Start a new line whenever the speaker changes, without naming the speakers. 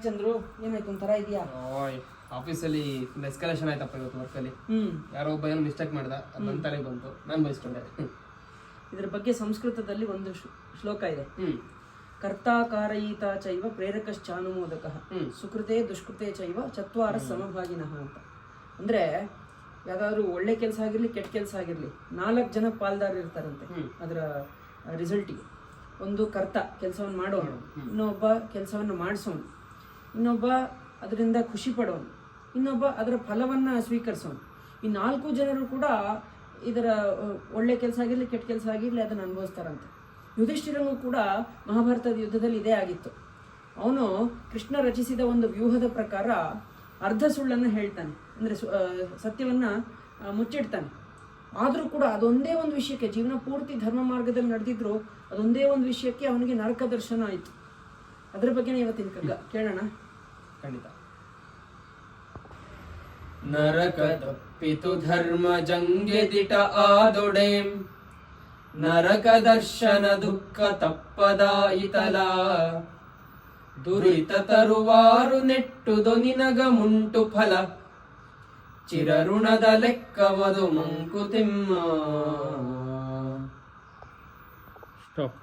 ಚಂದ್ರು ಏನಾಯ್ತು ಒಂಥರ ಇದೆಯಾ?
ಆಫೀಸಲ್ಲಿ ಫುಲ್ ಎಸ್ಕಲೇಷನ್ ಆಯ್ತಪ್ಪ ಇವತ್ತು ವರ್ಕಲ್ಲಿ. ಯಾರೋ ಒಬ್ಬ ಏನೋ ಮಿಸ್ಟೇಕ್ ಮಾಡ್ದ, ಅದು ನನ್ನ ತಲೆಗೆ ಬಂತು, ನಾನು ಬಯಸ್ಕೊಂಡೆ.
ಇದ್ರ ಬಗ್ಗೆ ಸಂಸ್ಕೃತದಲ್ಲಿ ಒಂದು ಶ್ಲೋಕ ಇದೆ. ಕರ್ತಾಕಾರಯಿತ ಚೈವ ಪ್ರೇರಕಶ್ಚಾನುಮೋದಕ ಸುಕೃತೆ ದುಷ್ಕೃತೆ ಚೈವ ಚತ್ವಾರ ಸಮಭಾಗಿನಃ ಅಂತ. ಅಂದ್ರೆ ಯಾವ್ದಾದ್ರು ಒಳ್ಳೆ ಕೆಲಸ ಆಗಿರ್ಲಿ ಕೆಟ್ಟ ಕೆಲಸ ಆಗಿರ್ಲಿ 4 ಜನ ಪಾಲ್ದಾರರು ಇರ್ತಾರಂತೆ ಅದರ ರಿಸಲ್ಟಿಗೆ. ಒಂದು ಕರ್ತ ಕೆಲಸವನ್ನು ಮಾಡೋನು, ಇನ್ನೊಬ್ಬ ಕೆಲಸವನ್ನು ಮಾಡಿಸೋನು, ಇನ್ನೊಬ್ಬ ಅದರಿಂದ ಖುಷಿ ಪಡೋನು, ಇನ್ನೊಬ್ಬ ಅದರ ಫಲವನ್ನು ಸ್ವೀಕರಿಸೋನು. ಈ 4 ಜನರು ಕೂಡ ಇದರ ಒಳ್ಳೆ ಕೆಲಸ ಆಗಿರಲಿ ಕೆಟ್ಟ ಕೆಲಸ ಆಗಿರಲಿ ಅದನ್ನು ಅನುಭವಿಸ್ತಾರಂತೆ. ಯುಧಿಷ್ಠಿರನಿಗೂ ಕೂಡ ಮಹಾಭಾರತದ ಯುದ್ಧದಲ್ಲಿ ಇದೇ ಆಗಿತ್ತು. ಅವನು ಕೃಷ್ಣ ರಚಿಸಿದ ಒಂದು ವ್ಯೂಹದ ಪ್ರಕಾರ ಅರ್ಧ ಸುಳ್ಳನ್ನು ಹೇಳ್ತಾನೆ, ಅಂದರೆ ಸತ್ಯವನ್ನು ಮುಚ್ಚಿಡ್ತಾನೆ. ಆದರೂ ಕೂಡ ಅದೊಂದೇ ಒಂದು ವಿಷಯಕ್ಕೆ, ಜೀವನ ಪೂರ್ತಿ ಧರ್ಮ ಮಾರ್ಗದಲ್ಲಿ ನಡೆದಿದ್ರು ಅದೊಂದೇ ಒಂದು ವಿಷಯಕ್ಕೆ ಅವನಿಗೆ ನರಕ ದರ್ಶನ ಆಯಿತು. ಅದರ ಬಗ್ಗೆ ಇವತ್ತಿನ ಕೇಳೋಣ.
ಖಂಡಿತ. ನರಕ ತಪ್ಪಿತು ಧರ್ಮ ಜಂಗೆದಿಟ ಆದೊಡೆ, ನರಕ ದರ್ಶನ ದುಃಖ ತಪ್ಪದಾಯಿತಲ, ದುರಿತ ತರುವಾರು ನೆಟ್ಟುದು ನಿನಗ ಮುಂಟು ಫಲ, ಚಿರಋಣದ ಲೆಕ್ಕವದು ಮಂಕುತಿಮ್ಮ. ಸ್ಟಾಪ್.